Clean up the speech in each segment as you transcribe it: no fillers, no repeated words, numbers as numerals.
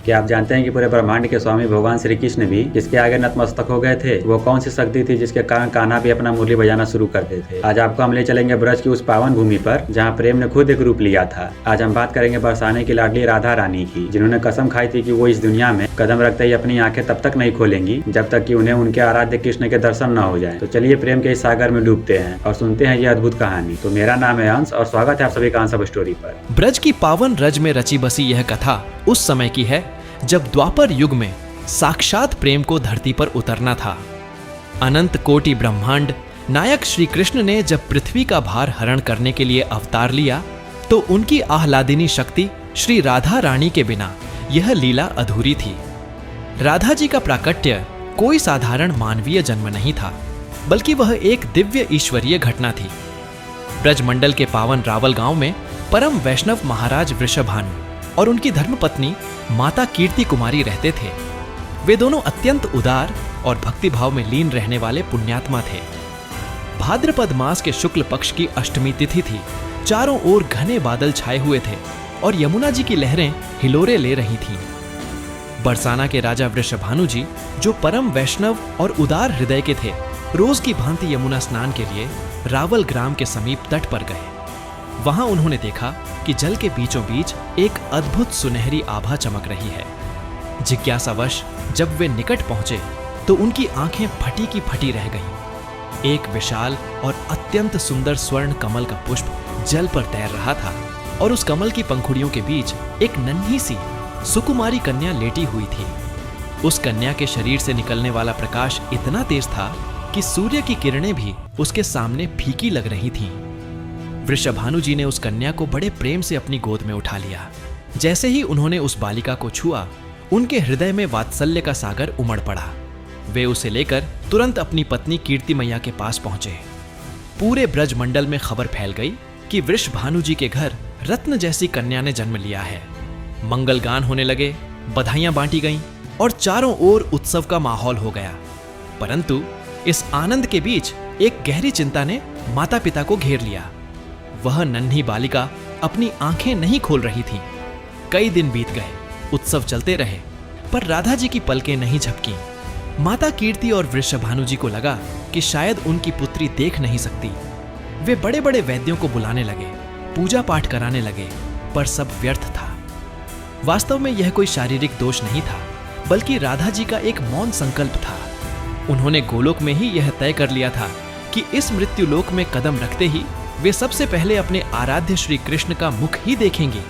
क्या आप जानते हैं कि पूरे ब्रह्मांड के स्वामी भगवान श्री कृष्ण भी किसके आगे नतमस्तक हो गए थे? वो कौन सी शक्ति थी जिसके कारण कान्हा भी अपना मुरली बजाना शुरू करते थे? आज आपको हम ले चलेंगे ब्रज की उस पावन भूमि पर जहाँ प्रेम ने खुद एक रूप लिया था। आज हम बात करेंगे बरसाने की लाडली राधा रानी की, जिन्होंने कसम खाई थी कि वो इस दुनिया में कदम रखते ही अपनी आंखें तब तक नहीं खोलेंगी जब तक कि उन्हें उनके आराध्य कृष्ण के दर्शन न हो जाए। तो चलिए प्रेम के इस सागर में डूबते हैं और सुनते हैं ये अद्भुत कहानी। तो मेरा नाम है अंश और स्वागत है आप सभी का अंश स्टोरी पर। ब्रज की पावन रज में रची बसी यह कथा उस समय की है जब द्वापर युग में साक्षात प्रेम को धरती पर उतरना था। अनंत कोटि ब्रह्मांड नायक श्री कृष्ण ने जब पृथ्वी का भार हरण करने के लिए अवतार लिया तो उनकी आह्लादिनी शक्ति श्री राधा रानी के बिना यह लीला अधूरी थी। राधा जी का प्राकट्य कोई साधारण मानवीय जन्म नहीं था, बल्कि वह एक दिव्य ईश्वरीय घटना थी। ब्रजमंडल के पावन रावल गांव में परम वैष्णव महाराज वृषभानु और उनकी धर्मपत्नी माता कीर्ति कुमारी रहते थे। वे दोनों अत्यंत उदार और भक्तिभाव में लीन रहने वाले पुण्यात्मा थे। भाद्रपद मास के शुक्ल पक्ष की अष्टमी तिथि थी। चारों ओर घने बादल छाए हुए थे और यमुना जी की लहरें हिलोरे ले रही थीं। बरसाना के राजा वृषभानु जी, जो परम वैष्णव और उदार हृदय के थे, रोज की भांति यमुना स्नान के लिए रावल ग्राम के समीप तट पर गए। वहां उन्होंने देखा कि जल के बीचों बीच एक अद्भुत सुनहरी आभा चमक रही है। जिज्ञासावश जब वे निकट पहुंचे तो उनकी आंखें फटी की फटी रह गईं। एक विशाल और अत्यंत सुंदर स्वर्ण कमल का पुष्प जल पर तैर रहा था और उस कमल की पंखुड़ियों के बीच एक नन्ही सी सुकुमारी कन्या लेटी हुई थी। उस कन्या के शरीर से निकलने वाला प्रकाश इतना तेज था कि सूर्य की किरणें भी उसके सामने फीकी लग रही थीं। वृषभानु जी ने उस कन्या को बड़े प्रेम से अपनी गोद में उठा लिया। जैसे ही उन्होंने उस बालिका को छुआ, उनके हृदय में वात्सल्य का सागर उमड़ पड़ा। वे उसे लेकर तुरंत अपनी पत्नी कीर्ति मैया के पास पहुंचे। पूरे ब्रजमंडल में खबर फैल गई कि वृषभानु जी के घर रत्न जैसी कन्या ने जन्म लिया है। मंगल गान होने लगे, बधाइयां बांटी गईं और चारों ओर उत्सव का माहौल हो गया। परंतु इस आनंद के बीच एक गहरी चिंता ने माता पिता को घेर लिया। वह नन्ही बालिका अपनी आंखें नहीं खोल रही थी। कई दिन बीत गए, उत्सव चलते रहे, पर राधा जी की पलकें नहीं झपकी। माता कीर्ति और वृषभानु जी को लगा कि शायद उनकी पुत्री देख नहीं सकती। वे बड़े बड़े वैद्यों को बुलाने लगे, पूजा पाठ कराने लगे, पर सब व्यर्थ था। वास्तव में यह कोई शारीरिक दोष नहीं था, बल्कि राधा जी का एक मौन संकल्प था। उन्होंने गोलोक में ही यह तय कर लिया था कि इस मृत्युलोक में कदम रखते ही वे सबसे पहले अपने आराध्य श्री कृष्ण का मुख ही देखेंगे।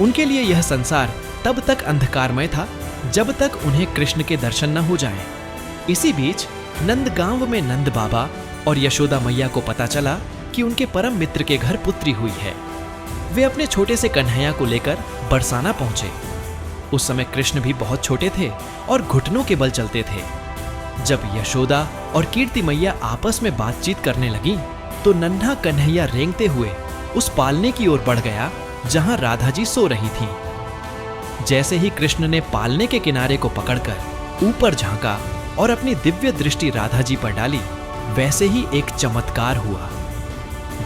उनके लिए यह संसार तब तक अंधकारमय था जब तक उन्हें कृष्ण के दर्शन न हो जाएं। इसी बीच नंदगांव में नंद बाबा और यशोदा मैया को पता चला कि उनके परम मित्र के घर पुत्री हुई है। वे अपने छोटे से कन्हैया को लेकर बरसाना पहुंचे। उस समय कृष्ण भी बहुत छोटे थे और घुटनों के बल चलते थे। जब यशोदा और कीर्ति मैया आपस में बातचीत करने लगी तो नन्हा कन्हैया रेंगते हुए उस पालने की ओर बढ़ गया जहां राधा जी सो रही थीं। जैसे ही कृष्ण ने पालने के किनारे को पकड़कर ऊपर झांका और अपनी दिव्य दृष्टि राधा जी पर डाली, वैसे ही एक चमत्कार हुआ।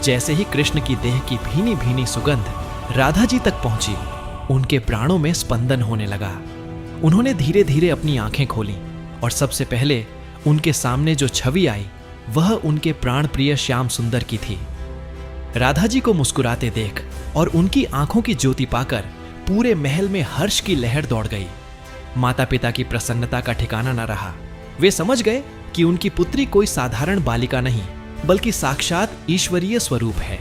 जैसे ही कृष्ण की देह की भीनी भीनी सुगंध राधा जी तक पहुंची, उनके प्राणों में स्पंदन होने लगा। उन्होंने धीरे धीरे अपनी आंखें खोली और सबसे पहले उनके सामने जो छवि आई वह उनके प्राण प्रिय श्याम सुंदर की थी। राधा जी को मुस्कुराते देख और उनकी आंखों की ज्योति पाकर पूरे महल में हर्ष की लहर दौड़ गई। माता पिता की प्रसन्नता का ठिकाना न रहा। वे समझ गए कि उनकी पुत्री कोई साधारण बालिका नहीं, बल्कि साक्षात ईश्वरीय स्वरूप है।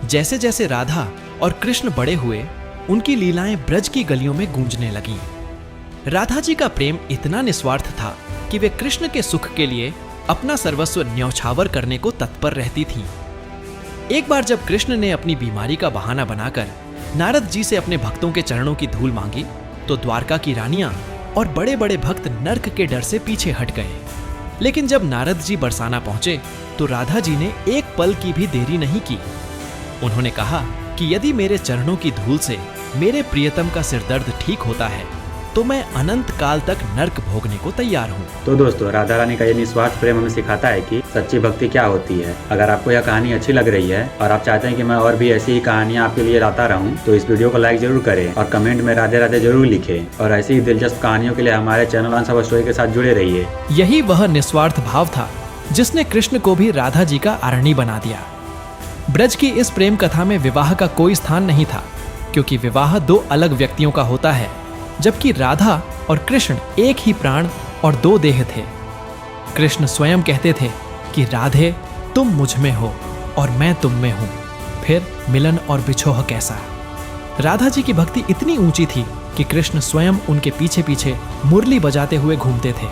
जैसे जैसे राधा और कृष्ण बड़े हुए, उनकी लीलाएं ब्रज की गलियों में गूंजने लगीं। राधा जी का प्रेम इतना निस्वार्थ था कि वे कृष्ण के सुख के लिए अपना सर्वस्व न्यौछावर करने को तत्पर रहती थीं। एक बार जब कृष्ण ने अपनी बीमारी का बहाना बनाकर नारद जी से अपने भक्तों के चरणों की धूल मांगी तो द्वारका की रानियां और बड़े बड़े भक्त नर्क के डर से पीछे हट गए। लेकिन जब नारद जी बरसाना पहुंचे तो राधा जी ने एक पल की भी देरी नहीं की। उन्होंने कहा कि यदि मेरे चरणों की धूल से मेरे प्रियतम का सिरदर्द ठीक होता है तो मैं अनंत काल तक नर्क भोगने को तैयार हूँ। तो दोस्तों, राधा रानी का ये निस्वार्थ प्रेम हमें सिखाता है कि सच्ची भक्ति क्या होती है। अगर आपको यह कहानी अच्छी लग रही है और आप चाहते हैं कि मैं और भी ऐसी ही कहानियाँ आपके लिए लाता रहूँ, तो इस वीडियो को लाइक जरूर करें और कमेंट में राधे राधे जरूर लिखें। और ऐसी ही दिलचस्प कहानियों के लिए हमारे चैनल वंस ऑफ स्टोरी के साथ जुड़े रहिए। यही वह निस्वार्थ भाव था जिसने कृष्ण को भी राधा जी का आरणी बना दिया। ब्रज की इस प्रेम कथा में विवाह का कोई स्थान नहीं था, क्योंकि विवाह दो अलग व्यक्तियों का होता है, जबकि राधा और कृष्ण एक ही प्राण और दो देह थे। कृष्ण स्वयं कहते थे कि राधे तुम मुझ में हो और मैं तुम में हूं, फिर मिलन और बिछोह कैसा। राधा जी की भक्ति इतनी ऊंची थी कि कृष्ण स्वयं उनके पीछे पीछे मुरली बजाते हुए घूमते थे।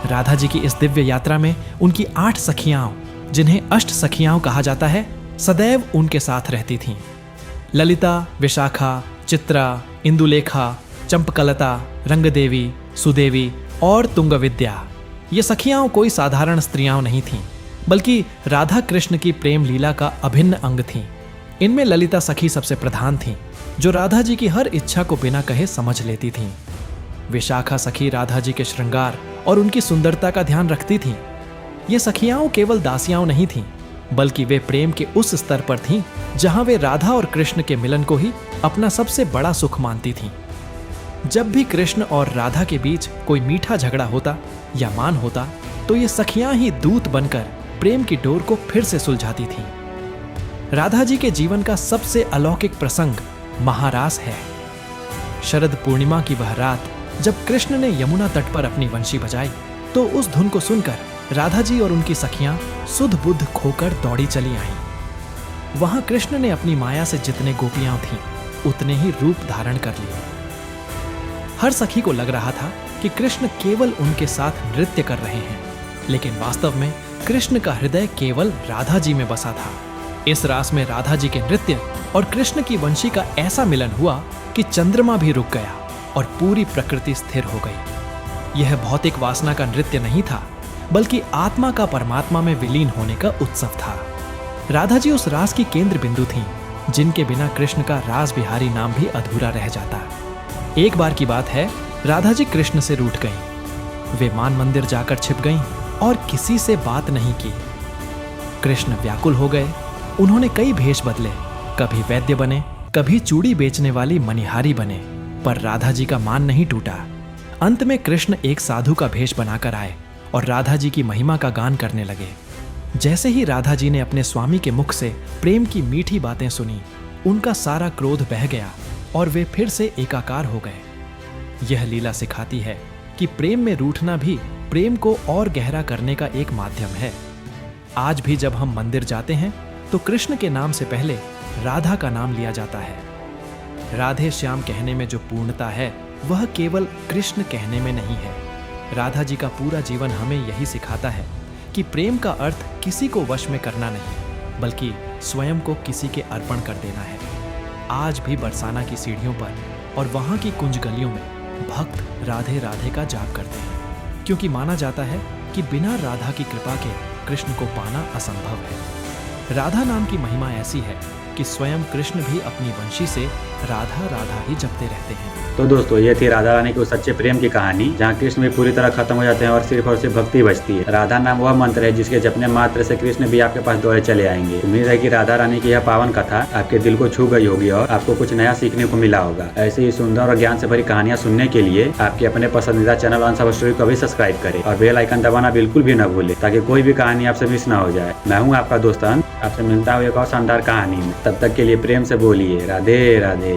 राधा जी की इस दिव्य यात्रा में उनकी 8 सखियां, जिन्हें अष्ट सखियां कहा जाता है, सदैव उनके साथ रहती थीं। ललिता, विशाखा, चित्रा, इंदुलेखा, चंपकलता, रंगदेवी, सुदेवी और तुंगविद्या। ये सखियां कोई साधारण स्त्रियां नहीं थीं, बल्कि राधा कृष्ण की प्रेम लीला का अभिन्न अंग थीं। इनमें ललिता सखी सबसे प्रधान थीं, जो राधा जी की हर इच्छा को बिना कहे समझ लेती थीं। विशाखा सखी राधा जी के श्रृंगार और उनकी सुंदरता का ध्यान रखती थीं। ये सखियां केवल दासियां नहीं थीं, बल्कि वे प्रेम के उस स्तर पर थीं जहां वे राधा और कृष्ण के मिलन को ही अपना सबसे बड़ा सुख मानती थीं। जब भी कृष्ण और राधा के बीच कोई मीठा झगड़ा होता या मान होता, तो ये सखियां ही दूत बनकर प्रेम की डोर को फिर से सुलझाती थीं। राधा जी के जीवन का सबसे अलौकिक प्रसंग महारास है। शरद पूर्णिमा की वह रात जब कृष्ण ने यमुना तट पर अपनी वंशी बजाई, तो उस धुन को सुनकर राधा जी और उनकी सखियां सुध बुद्ध खोकर दौड़ी चली आईं। वहां कृष्ण ने अपनी माया से जितने गोपियां थीं, उतने ही रूप धारण कर लिए। हर सखी को लग रहा था कि कृष्ण केवल उनके साथ नृत्य कर रहे हैं, लेकिन वास्तव में कृष्ण का हृदय केवल राधा जी में बसा था। इस रास में राधा जी के नृत्य और कृष्ण की वंशी का ऐसा मिलन हुआ कि चंद्रमा भी रुक गया और पूरी प्रकृति स्थिर हो गई। यह भौतिक वासना का नृत्य नहीं था, बल्कि आत्मा का परमात्मा में विलीन होने का उत्सव था। राधा जी उस रास की केंद्र बिंदु थीं, जिनके बिना कृष्ण का रास बिहारी नाम भी अधूरा रह जाता। एक बार की बात है, राधा जी कृष्ण से रूठ गईं। वे मान मंदिर जाकर छिप गईं और किसी से बात नहीं की। कृष्ण व्याकुल हो गए। उन्होंने कई भेष बदले, कभी वैद्य बने, कभी चूड़ी बेचने वाली मनिहारी बने, पर राधा जी का मान नहीं टूटा। अंत में कृष्ण एक साधु का भेष बनाकर आए और राधा जी की महिमा का गान करने लगे। जैसे ही राधा जी ने अपने स्वामी के मुख से प्रेम की मीठी बातें सुनी, उनका सारा क्रोध बह गया और वे फिर से एकाकार हो गए। यह लीला सिखाती है कि प्रेम में रूठना भी प्रेम को और गहरा करने का एक माध्यम है। आज भी जब हम मंदिर जाते हैं, तो कृष्ण के नाम से पहले राधा का नाम लिया जाता है। राधे श्याम कहने में जो पूर्णता है, वह केवल कृष्ण कहने में नहीं है। राधा जी का पूरा जीवन हमें यही सिखाता है कि प्रेम का अर्थ किसी को वश में करना नहीं, बल्कि स्वयं को किसी के अर्पण कर देना है। आज भी बरसाना की सीढ़ियों पर और वहां की कुंज गलियों में भक्त राधे राधे का जाप करते हैं, क्योंकि माना जाता है कि बिना राधा की कृपा के कृष्ण को पाना असंभव है। राधा नाम की महिमा ऐसी है कि स्वयं कृष्ण भी अपनी वंशी से राधा राधा ही जपते रहते हैं। तो दोस्तों, ये थी राधा रानी की उस सच्चे प्रेम की कहानी, जहाँ कृष्ण भी पूरी तरह खत्म हो जाते हैं और सिर्फ भक्ति बचती है। राधा नाम वह मंत्र है जिसके जपने मात्र से कृष्ण भी आपके पास दौड़े चले आएंगे। उम्मीद है कि राधा रानी की यह पावन कथा आपके दिल को छू गई होगी और आपको कुछ नया सीखने को मिला होगा। ऐसे ही सुंदर और ज्ञान से भरी कहानियां सुनने के लिए आपके अपने पसंदीदा चैनल वंस ऑफ स्टोरी को भी सब्सक्राइब करें और बेल आइकन दबाना बिल्कुल भी न भूले, ताकि कोई भी कहानी आपसे मिस ना हो जाए। मैं हूँ आपका दोस्त अंत, आपसे मिलता हूँ एक और शानदार कहानी में। तब तक के लिए प्रेम से बोलिए राधे राधे।